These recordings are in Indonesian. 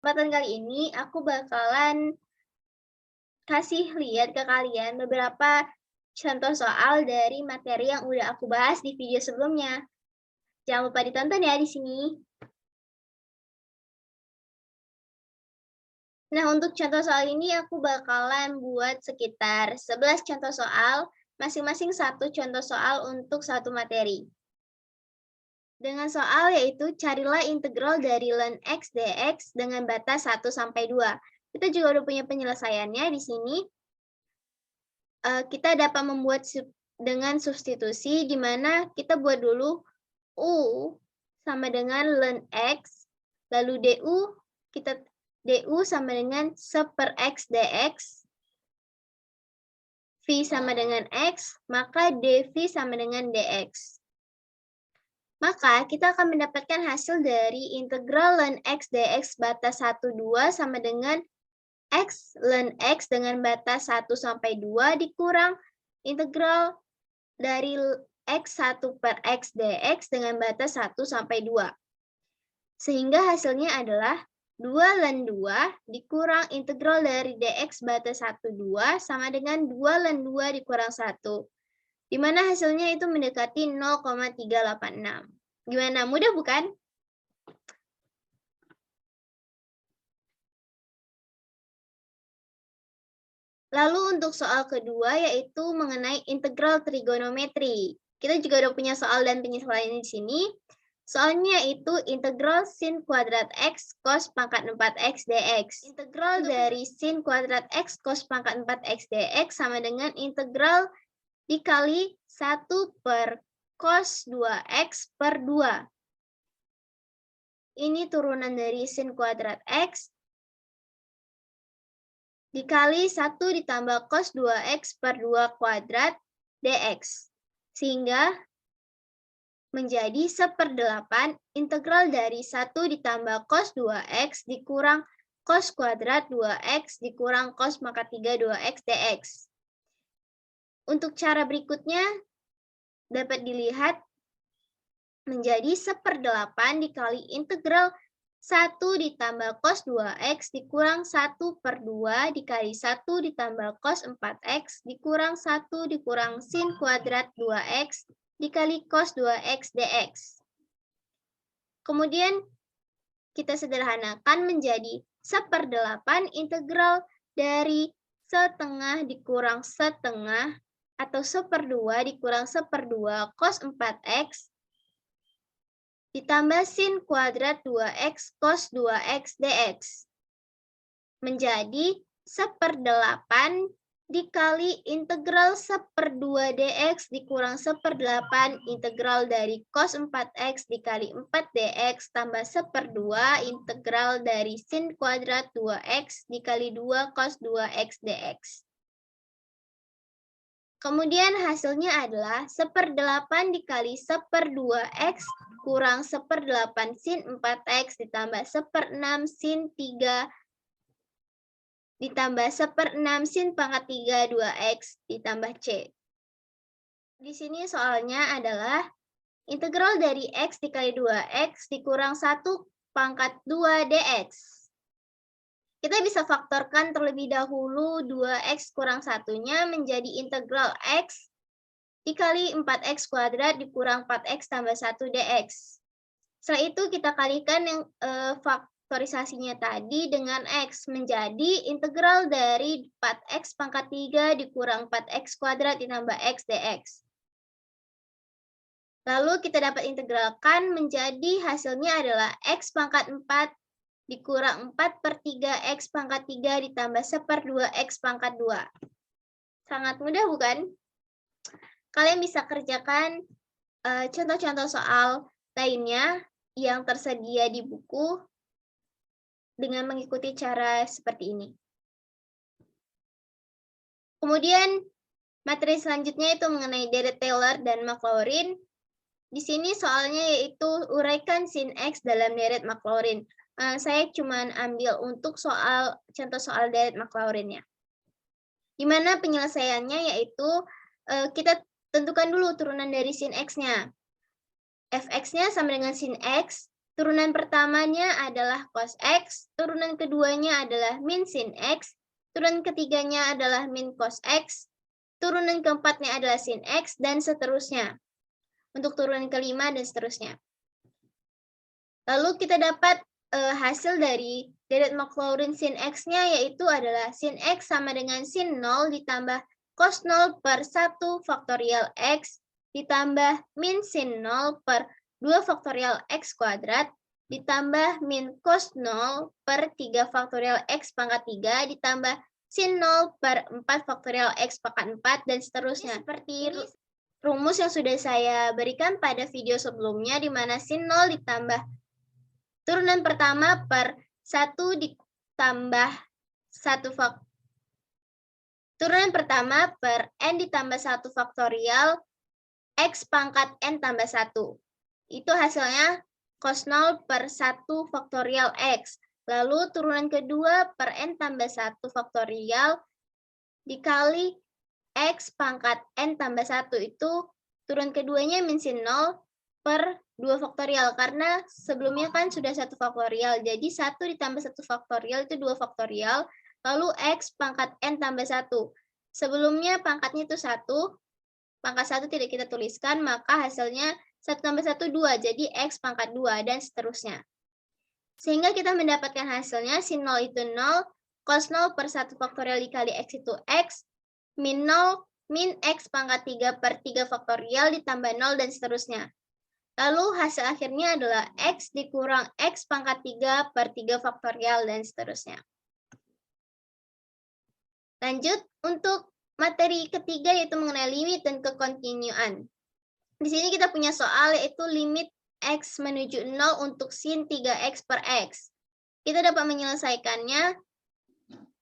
Kesempatan kali ini aku bakalan kasih lihat ke kalian beberapa contoh soal dari materi yang udah aku bahas di video sebelumnya. Jangan lupa ditonton ya di sini. Nah, untuk contoh soal ini aku bakalan buat sekitar 11 contoh soal, masing-masing satu contoh soal untuk satu materi. Dengan soal yaitu carilah integral dari ln x dx dengan batas 1 sampai 2. Kita juga udah punya penyelesaiannya di sini. Kita dapat membuat dengan substitusi, di mana kita buat dulu U sama dengan ln X, lalu DU sama dengan 1/X dx, V sama dengan X, maka dV sama dengan dx. Maka kita akan mendapatkan hasil dari integral ln X dx batas 1, 2 sama dengan X ln X dengan batas 1 sampai 2 dikurang integral dari X1/X dx dengan batas 1 sampai 2. Sehingga hasilnya adalah 2 ln 2 dikurang integral dari dx batas 1, 2 sama dengan 2 ln 2 dikurang 1. Di mana hasilnya itu mendekati 0,386. Gimana? Mudah bukan? Lalu untuk soal kedua yaitu mengenai integral trigonometri. Kita juga udah punya soal dan penyesuaian di sini. Soalnya yaitu integral sin kuadrat x cos pangkat 4x dx. Integral dari sin kuadrat x cos pangkat 4x dx sama dengan integral dikali 1 per cos 2x per 2. Ini turunan dari sin kuadrat x dikali 1 ditambah cos 2x per 2 kuadrat dx. Sehingga menjadi 1/8 integral dari 1 ditambah cos 2x dikurang cos kuadrat 2x dikurang cos pangkat 3 2x dx. Untuk cara berikutnya dapat dilihat menjadi 1/8 dikali integral 1 ditambah cos 2x dikurang 1/2 dikali 1 ditambah cos 4x dikurang 1 dikurang sin kuadrat 2x dikali cos 2x dx. Kemudian kita sederhanakan menjadi 1/8 integral dari setengah dikurang setengah atau 1/2 dikurang 1/2 cos 4x ditambah sin kuadrat 2x cos 2x dx. Menjadi 1/8 dikali integral 1/2 dx dikurang 1/8 integral dari cos 4x dikali 4 dx tambah 1/2 integral dari sin kuadrat 2x dikali 2 cos 2x dx. Kemudian hasilnya adalah 1/8 dikali 1/2x kurang 1/8 sin 4x ditambah 1/6 sin 3 ditambah 1/6 sin pangkat 3 2x ditambah c. Di sini soalnya adalah integral dari x dikali 2x dikurang 1 pangkat 2 dx. Kita bisa faktorkan terlebih dahulu 2x kurang 1-nya menjadi integral x dikali 4x kuadrat dikurang 4x tambah 1 dx. Setelah itu kita kalikan yang faktorisasinya tadi dengan x menjadi integral dari 4x pangkat 3 dikurang 4x kuadrat ditambah x dx. Lalu kita dapat integralkan menjadi hasilnya adalah x pangkat 4 dikurang 4/3 x pangkat 3 ditambah 1/2 x pangkat 2. Sangat mudah bukan? Kalian bisa kerjakan contoh-contoh soal lainnya yang tersedia di buku dengan mengikuti cara seperti ini. Kemudian materi selanjutnya itu mengenai Deret-Taylor dan Maclaurin. Di sini soalnya yaitu uraikan sin X dalam deret Maclaurin. Saya cuma ambil untuk contoh soal deret Maclaurin-nya. Di mana penyelesaiannya yaitu kita tentukan dulu turunan dari sin X-nya. Fx-nya sama dengan sin X, Turunan pertamanya adalah cos X, turunan keduanya adalah min sin X, turunan ketiganya adalah min cos X, turunan keempatnya adalah sin X, dan seterusnya. Untuk turunan kelima dan seterusnya. Lalu kita dapat hasil dari deret Maclaurin sin X-nya, yaitu adalah sin X sama dengan sin 0 ditambah cos 0 per 1 faktorial X ditambah min sin 0 per 2 faktorial X kuadrat ditambah min cos 0 per 3 faktorial X pangkat 3 ditambah sin 0 per 4 faktorial X pangkat 4 dan seterusnya. Seperti rumus yang sudah saya berikan pada video sebelumnya, di mana sin 0 ditambah turunan pertama per 1 ditambah 1 turunan pertama per n ditambah 1 faktorial X pangkat n tambah 1. Itu hasilnya cos 0 per 1 faktorial X. Lalu turunan kedua per n tambah 1 faktorial dikali X pangkat n tambah 1. Itu turunan keduanya min sin 0 per 2 faktorial. Karena sebelumnya kan sudah 1 faktorial. Jadi 1 ditambah 1 faktorial itu 2 faktorial. Lalu X pangkat n tambah 1. Sebelumnya pangkatnya itu 1. Pangkat 1 tidak kita tuliskan, maka hasilnya 1 tambah 1, 2. Jadi X pangkat 2, dan seterusnya. Sehingga kita mendapatkan hasilnya, sin 0 itu 0, cos 0 per 1 faktorial dikali X itu X, min 0, min X pangkat 3 per 3 faktorial ditambah 0, dan seterusnya. Lalu hasil akhirnya adalah X dikurang X pangkat 3 per 3 faktorial, dan seterusnya. Lanjut, untuk materi ketiga yaitu mengenai limit dan kekontinuan. Di sini kita punya soal yaitu limit X menuju 0 untuk sin 3X per X. Kita dapat menyelesaikannya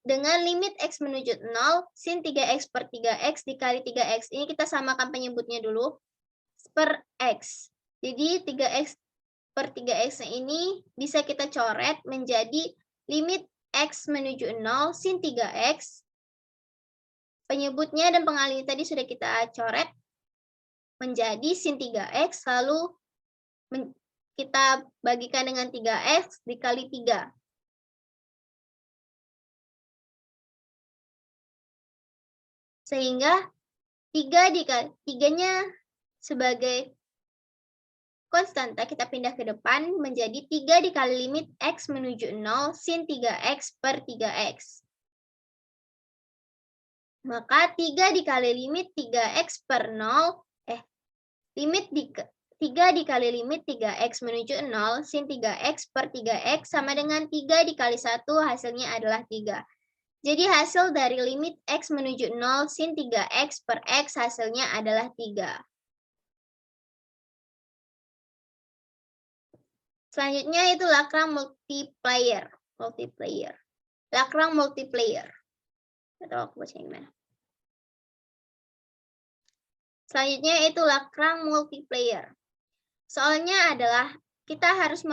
dengan limit X menuju 0, sin 3X per 3X dikali 3X. Ini kita samakan penyebutnya dulu, per X. Jadi 3X per 3X ini bisa kita coret menjadi limit X menuju 0, sin 3X. Penyebutnya dan pengalinya tadi sudah kita coret menjadi sin 3X, lalu kita bagikan dengan 3X dikali 3. Sehingga 3-nya sebagai konstanta kita pindah ke depan menjadi 3 dikali limit X menuju 0 sin 3X per 3X. Maka 3 dikali limit 3X per 0, limit 3 dikali limit 3X menuju 0 sin 3X per 3X sama dengan 3 dikali 1, hasilnya adalah 3. Jadi hasil dari limit X menuju 0 sin 3X per X hasilnya adalah 3. Selanjutnya itu Lagrange multiplier. Lagrange multiplier. Atau aku baca gimana? Selanjutnya itu Lagrange multiplier. Soalnya adalah kita harus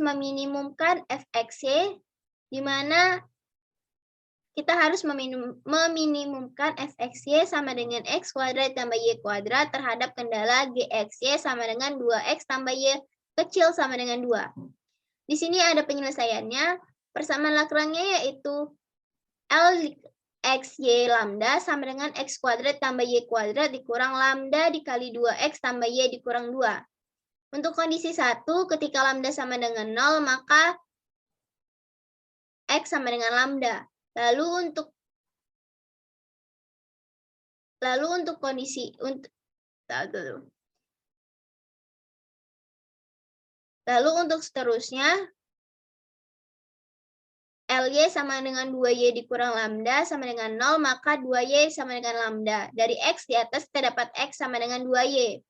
meminimumkan fxy, di mana kita harus meminimumkan fxy sama dengan x kuadrat tambah y kuadrat terhadap kendala gxy sama dengan 2x tambah y kecil sama dengan 2. Di sini ada penyelesaiannya. Persamaan Lagrange-nya yaitu L X Y lambda sama dengan X kuadrat tambah Y kuadrat dikurang lambda dikali 2X tambah Y dikurang 2. Untuk kondisi 1, ketika lambda sama dengan 0, maka X sama dengan lambda. Lalu untuk kondisi, lalu untuk seterusnya, LY sama dengan 2Y dikurang lambda sama dengan 0, maka 2Y sama dengan lambda. Dari X di atas kita dapat X sama dengan 2Y.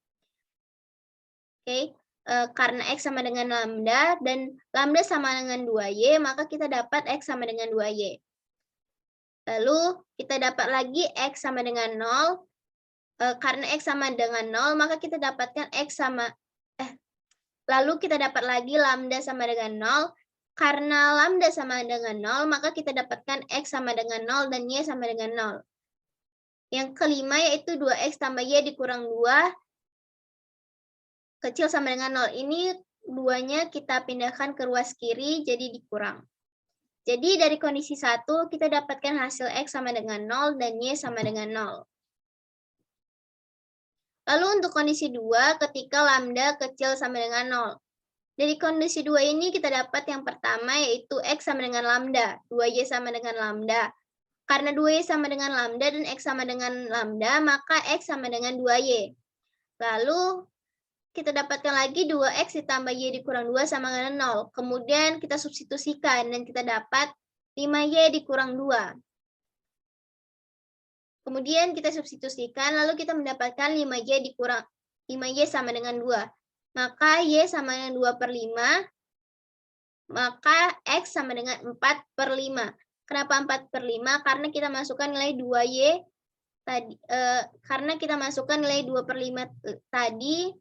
Oke, karena X sama dengan lambda dan lambda sama dengan 2Y, maka kita dapat X sama dengan 2Y. Lalu kita dapat lagi X sama dengan 0. Karena X sama dengan 0, maka kita dapatkan lalu kita dapat lagi lambda sama dengan 0. Karena lambda sama dengan 0, maka kita dapatkan X sama dengan 0 dan Y sama dengan 0. Yang kelima yaitu 2X tambah Y dikurang 2. kecil sama dengan 0. Ini duanya kita pindahkan ke ruas kiri, jadi dikurang. Jadi dari kondisi 1, kita dapatkan hasil X sama dengan 0 dan Y sama dengan 0. Lalu untuk kondisi 2, ketika lambda kecil sama dengan 0. Dari kondisi 2 ini kita dapat yang pertama yaitu X sama dengan lambda, 2Y sama dengan lambda. Karena 2Y sama dengan lambda dan X sama dengan lambda, maka X sama dengan 2Y. Lalu kita dapatkan lagi 2X ditambah Y dikurang 2 sama dengan 0. Kemudian kita substitusikan dan kita dapat 5Y dikurang 2. Kemudian kita substitusikan, lalu kita mendapatkan 5Y sama dengan 2. Maka Y sama dengan 2/5, maka X sama dengan 4/5. Kenapa 4/5? Karena kita masukkan nilai 2Y tadi, karena kita masukkan nilai 2/5 tadi,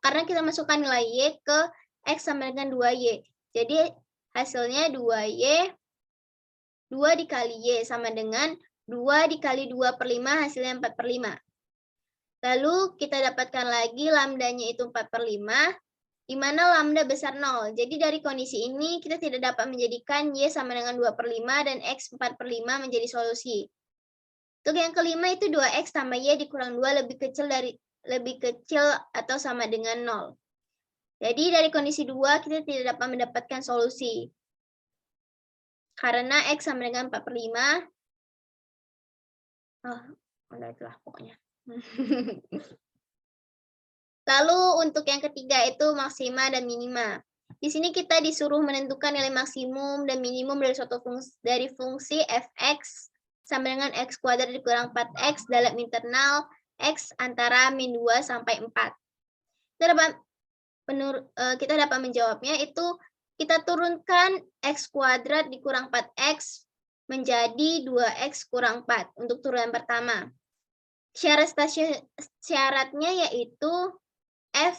karena kita masukkan nilai Y ke X sama dengan 2Y. Jadi hasilnya 2Y, 2 dikali Y sama dengan 2 dikali 2/5, hasilnya 4/5. Lalu kita dapatkan lagi lambdanya itu 4/5, di mana lambda besar 0. Jadi dari kondisi ini kita tidak dapat menjadikan Y sama dengan 2/5 dan X 4/5 menjadi solusi. Untuk yang kelima itu 2X tambah Y dikurang 2 lebih kecil atau sama dengan 0. Jadi dari kondisi 2 kita tidak dapat mendapatkan solusi. Karena X sama dengan 4/5. Udah itulah pokoknya. Lalu untuk yang ketiga itu maksima dan minima. Di sini kita disuruh menentukan nilai maksimum dan minimum dari fungsi fx sama dengan x kuadrat dikurang 4x dalam internal x antara min 2 sampai 4. Kita dapat menjawabnya itu kita turunkan x kuadrat dikurang 4x menjadi 2x kurang 4 untuk turunan pertama. Syaratnya yaitu F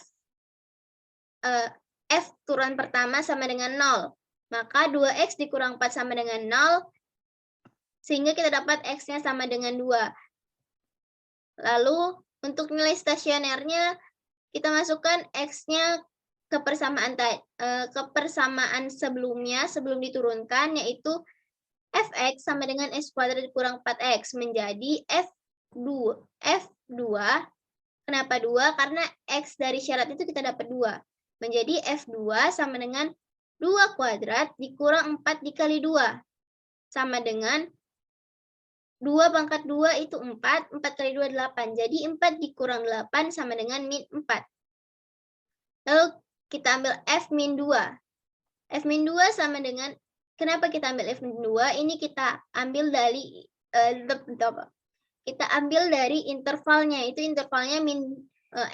turunan pertama sama dengan 0. Maka 2X dikurang 4 sama dengan 0, sehingga kita dapat X-nya sama dengan 2. Lalu untuk nilai stasionernya, kita masukkan X-nya ke persamaan sebelumnya, sebelum diturunkan, yaitu Fx sama dengan X kuadrat dikurang 4X menjadi F2. Kenapa 2? Karena X dari syarat itu kita dapat 2. Menjadi F2 sama dengan 2 kuadrat dikurang 4 dikali 2. Sama dengan 2 pangkat 2 itu 4, 4 kali 2 8. Jadi 4 dikurang 8 sama dengan min 4. Lalu kita ambil F min 2. F min 2 sama dengan, kenapa kita ambil F min 2? Ini kita ambil dari intervalnya, itu intervalnya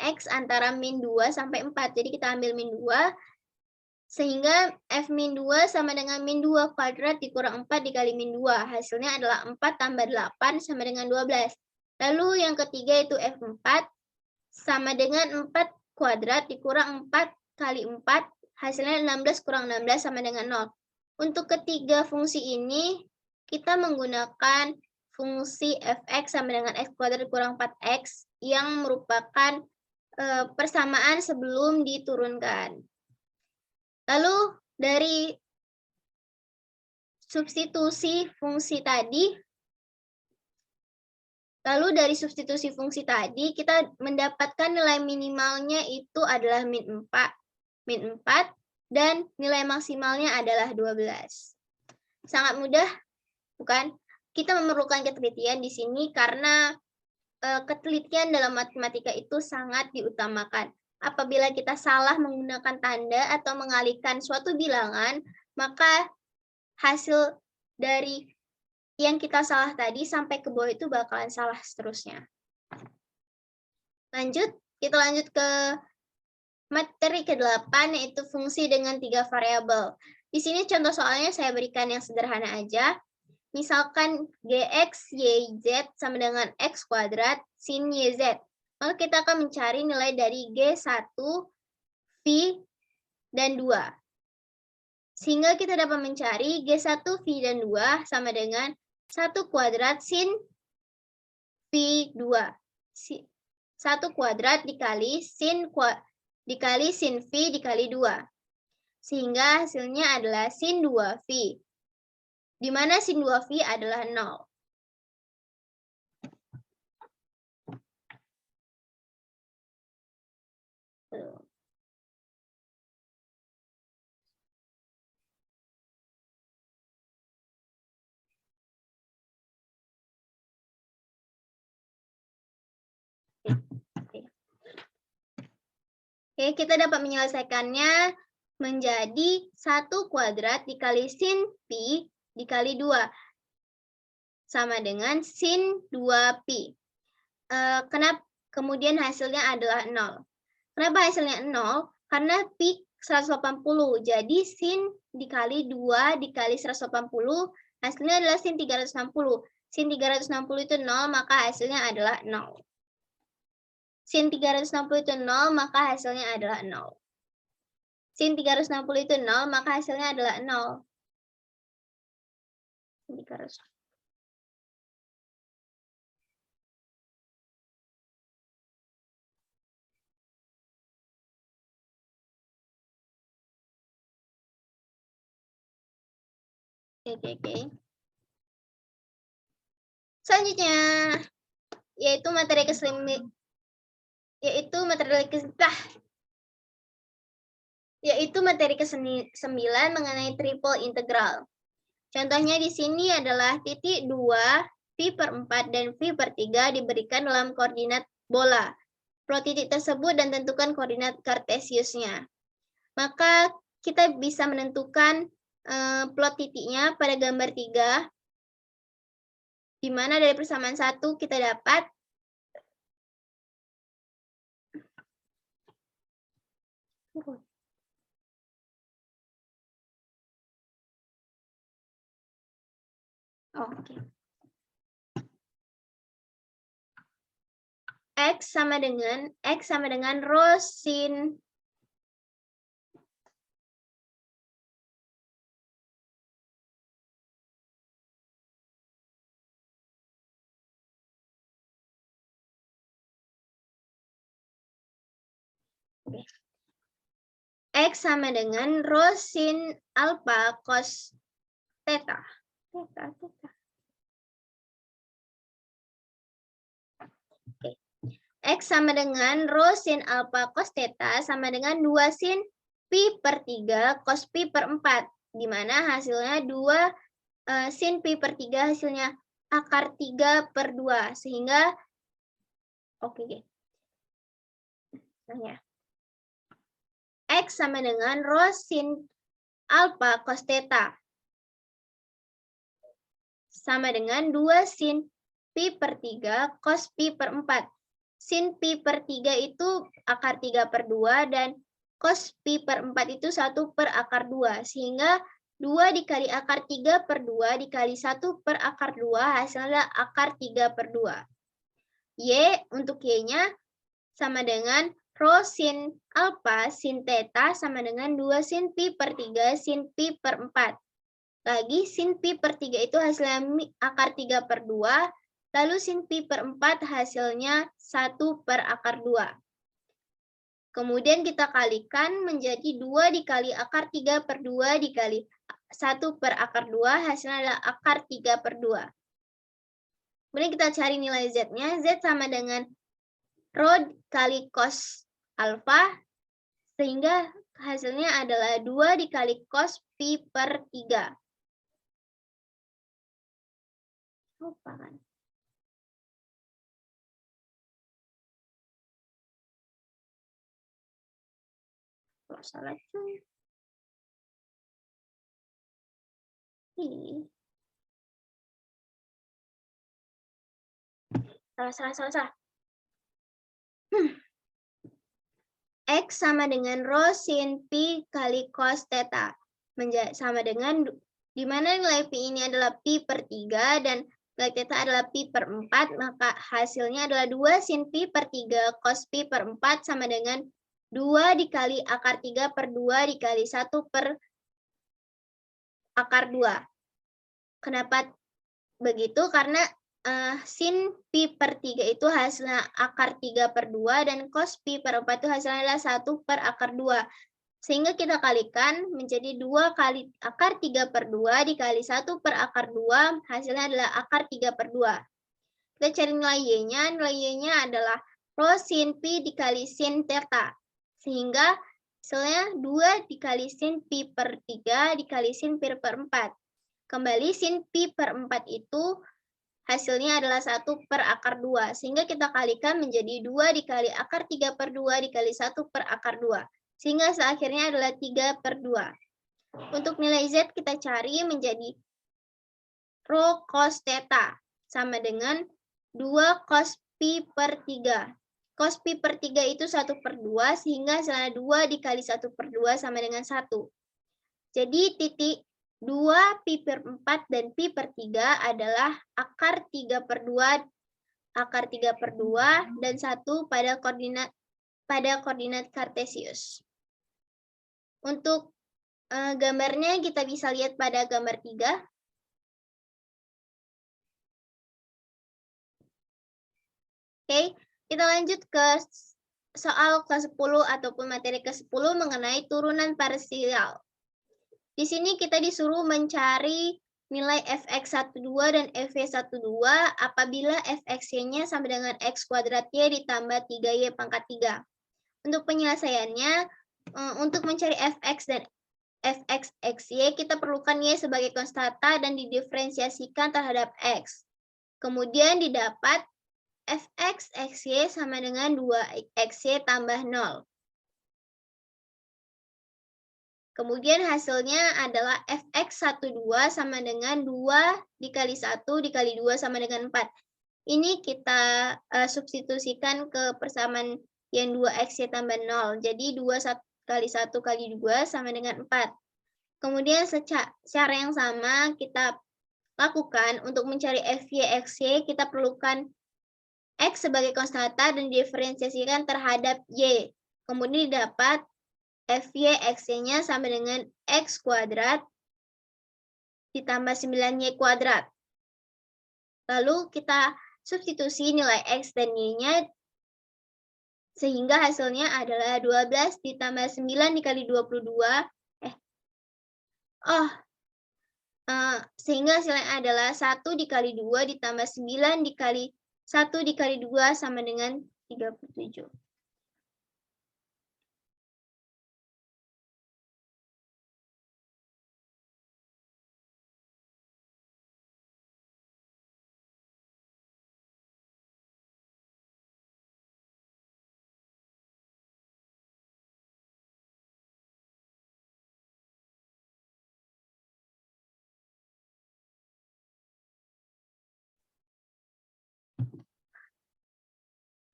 X antara min 2 sampai 4. Jadi kita ambil min 2, sehingga F min 2 sama dengan min 2 kuadrat dikurang 4 dikali min 2. Hasilnya adalah 4 tambah 8 sama dengan 12. Lalu yang ketiga itu F4 sama dengan 4 kuadrat dikurang 4 kali 4. Hasilnya 16 kurang 16 sama dengan 0. Untuk ketiga fungsi ini, kita menggunakan fungsi fx sama dengan x kuadrat dikurang 4x yang merupakan persamaan sebelum diturunkan. Lalu dari substitusi fungsi tadi, kita mendapatkan nilai minimalnya itu adalah min 4 dan nilai maksimalnya adalah 12. Sangat mudah, bukan? Kita memerlukan ketelitian di sini karena ketelitian dalam matematika itu sangat diutamakan. Apabila kita salah menggunakan tanda atau mengalihkan suatu bilangan, maka hasil dari yang kita salah tadi sampai ke bawah itu bakalan salah seterusnya. Kita lanjut ke materi ke-8, yaitu fungsi dengan 3 variabel. Di sini contoh soalnya saya berikan yang sederhana aja. Misalkan Gx, YZ sama dengan X kuadrat sin YZ. Maka kita akan mencari nilai dari G1, V, dan 2. Sehingga kita dapat mencari G1, V, dan 2 sama dengan 1 kuadrat sin V2. 1 kuadrat dikali sin dikali sin V dikali 2. Sehingga hasilnya adalah sin 2V. Di mana sin 2V adalah 0. Oke, kita dapat menyelesaikannya menjadi 1 kuadrat dikali sin Pi dikali 2. Sama dengan sin 2Pi. Kenapa kemudian hasilnya adalah 0? Kenapa hasilnya 0? Karena Pi 180. Jadi sin dikali 2 dikali 180, hasilnya adalah sin 360. Sin 360 itu 0, maka hasilnya adalah 0. Sin 360 itu 0, maka hasilnya adalah 0. Sin 360 itu 0, maka hasilnya adalah 0. Oke. Selanjutnya yaitu materi ke-9 mengenai triple integral. Contohnya di sini adalah titik 2, V/4 dan V/3 diberikan dalam koordinat bola. Plot titik tersebut dan tentukan koordinat kartesiusnya. Maka kita bisa menentukan plot titiknya pada gambar 3, di mana dari persamaan 1 kita dapat X sama dengan rho sin X sama dengan rho sin alpha cos theta. X sama dengan rho sin alpha cos theta sama dengan 2 sin Pi/3 cos Pi/4. Di mana hasilnya 2 sin Pi/3 hasilnya akar 3/2. Sehingga, X sama dengan rho sin alpha cos theta sama dengan 2 sin Pi/3 cos Pi/4. Sin Pi/3 itu akar 3/2 dan cos Pi/4 itu 1 per akar 2. Sehingga 2 dikali akar 3/2 dikali 1 per akar 2 hasilnya akar 3/2. Untuk Y-nya sama dengan rho sin alpha sin theta sama dengan 2 sin Pi/3 sin Pi/4. Lagi sin Pi/3 itu hasilnya akar 3/2, lalu sin Pi/4 hasilnya 1 per akar 2. Kemudian kita kalikan menjadi 2 dikali akar 3/2 dikali 1 per akar 2, hasilnya adalah akar 3/2. Kemudian kita cari nilai Z-nya. Z sama dengan rho kali cos alfa, sehingga hasilnya adalah 2 dikali cos Pi/3. Salah. Salah. X sama dengan rho sin Pi kali cos theta. Sama dengan, di mana nilai Pi ini adalah Pi/3 dan nilai theta adalah Pi/4, maka hasilnya adalah 2 sin Pi/3 cos Pi/4 sama dengan 2 dikali akar 3/2 dikali 1 per akar 2. Kenapa begitu? Karena sin pi per 3 itu hasilnya akar 3/2 dan cos pi per 4 itu hasilnya adalah 1 per akar 2. Sehingga kita kalikan menjadi 2 kali akar 3/2 dikali 1 per akar 2, hasilnya adalah akar 3/2. Kita cari nilai y-nya adalah rho sin pi dikali sin theta. Sehingga hasilnya 2 dikali sin pi per 3 dikali sin pi per 4. Kembali sin pi per 4 itu hasilnya adalah 1 per akar 2. Sehingga kita kalikan menjadi 2 dikali akar 3/2 dikali 1 per akar 2. Sehingga akhirnya adalah 3/2. Untuk nilai Z kita cari menjadi rho cos theta sama dengan 2 cos pi per 3. Cos pi per 3 itu 1/2 sehingga hasilnya 2 dikali 1/2 sama dengan 1. Jadi titik 2 pi per 4 dan pi per 3 adalah akar 3/2 dan 1 pada koordinat kartesius. Untuk gambarnya kita bisa lihat pada gambar 3. Oke, kita lanjut ke soal ke-10 ataupun materi ke-10 mengenai turunan parsial. Di sini kita disuruh mencari nilai fx12 dan fv12 apabila fx-y-nya sama dengan x kuadrat y ditambah 3y pangkat 3. Untuk penyelesaiannya, untuk mencari fx dan fx/xy, kita perlukan y sebagai konstanta dan didiferensiasikan terhadap x. Kemudian didapat fx/xy sama dengan 2xy tambah 0. Kemudian hasilnya adalah fx12 sama dengan 2 dikali 1 dikali 2 sama dengan 4. Ini kita substitusikan ke persamaan yang 2xy tambah 0. Jadi 2 kali 1 kali 2 sama dengan 4. Kemudian secara yang sama kita lakukan untuk mencari fy/xy, kita perlukan x sebagai konstanta dan diferensiasikan terhadap y. Kemudian didapat fy/xy-nya sama dengan x kuadrat ditambah 9y kuadrat. Lalu kita substitusi nilai x dan y-nya sehingga hasilnya adalah 12 ditambah 9 dikali 22. Sehingga hasilnya adalah 1 dikali 2 ditambah 9 dikali 1 dikali 2 sama dengan 37.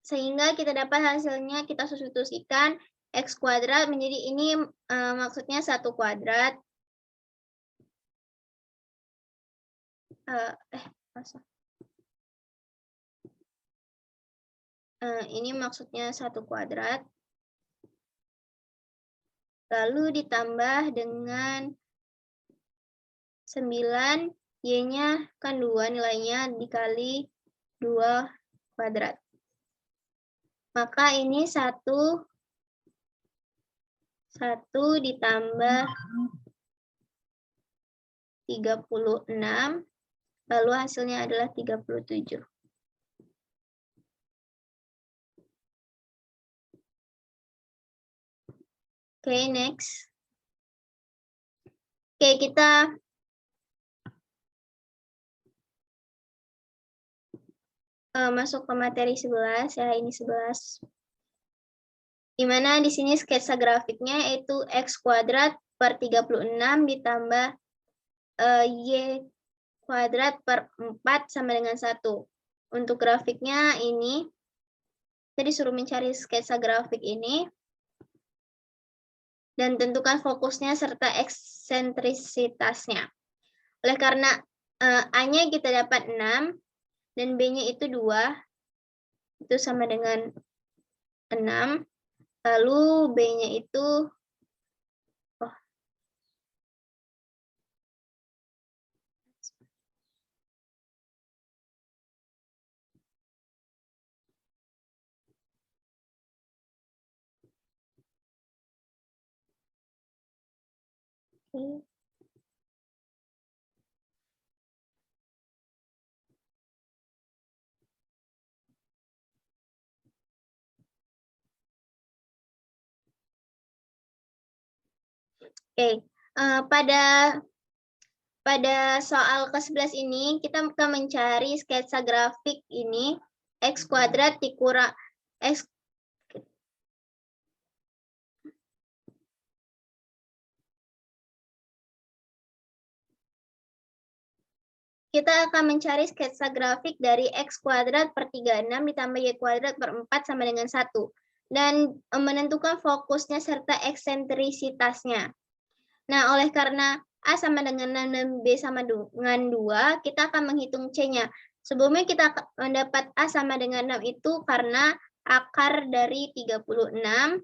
Sehingga kita dapat hasilnya, kita substitusikan x kuadrat menjadi ini maksudnya 1 kuadrat. Ini maksudnya 1 kuadrat. Lalu ditambah dengan 9, y-nya kan 2 nilainya dikali 2 kuadrat. Maka ini 1 ditambah 36, lalu hasilnya adalah 37. Oke, next. Oke, kita masuk ke materi 11 ya, ini 11. Di mana di sini sketsa grafiknya yaitu x kuadrat per 36 ditambah y kuadrat per 4 sama dengan 1. Untuk grafiknya ini, kita disuruh mencari sketsa grafik ini. Dan tentukan fokusnya serta eksentrisitasnya. Oleh karena A-nya kita dapat 6, dan B-nya itu 2, itu sama dengan 6. Lalu B-nya itu, Oke, pada soal ke-11 ini kita akan mencari sketsa grafik ini X kuadrat dikurang X kita akan mencari sketsa grafik dari X kuadrat per 36 ditambah Y kuadrat per 4 sama dengan 1. Dan menentukan fokusnya serta eksentrisitasnya. Nah, oleh karena A sama dengan 6 dan B sama dengan 2, kita akan menghitung C-nya. Sebelumnya kita mendapat A sama dengan 6 itu karena akar dari 36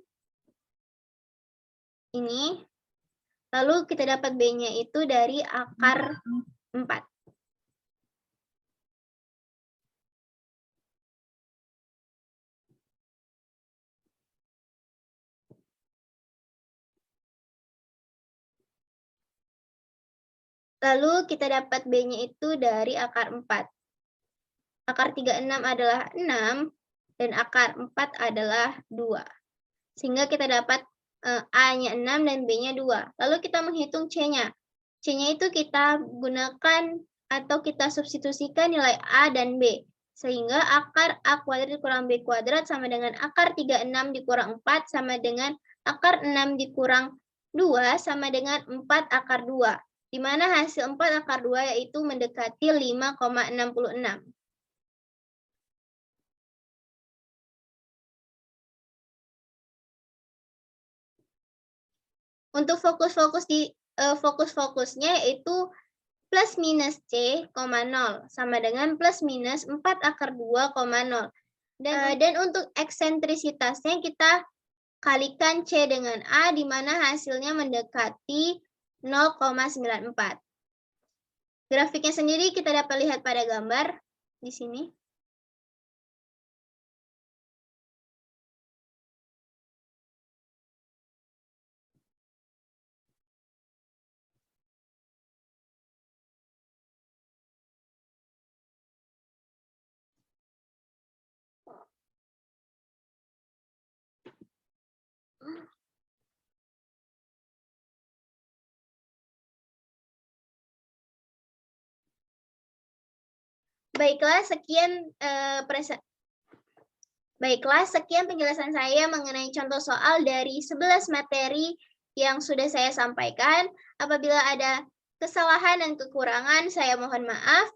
ini. Lalu kita dapat B-nya itu dari akar 4. Lalu kita dapat B-nya itu dari akar 4. Akar 36 adalah 6, dan akar 4 adalah 2. Sehingga kita dapat A-nya 6 dan B-nya 2. Lalu kita menghitung C-nya. C-nya itu kita gunakan atau kita substitusikan nilai A dan B. Sehingga akar A kuadrat dikurang B kuadrat sama dengan akar 36 dikurang 4 sama dengan akar 6 dikurang 2 sama dengan 4 akar 2. Di mana hasil 4 akar 2 yaitu mendekati 5,66. Untuk fokus-fokusnya yaitu plus minus C, 0 sama dengan plus minus 4 akar 2, 0. Dan untuk eksentrisitasnya kita kalikan C dengan A, di mana hasilnya mendekati 0,94. Grafiknya sendiri kita dapat lihat pada gambar di sini. Baiklah, sekian penjelasan saya mengenai contoh soal dari 11 materi yang sudah saya sampaikan. Apabila ada kesalahan dan kekurangan, saya mohon maaf.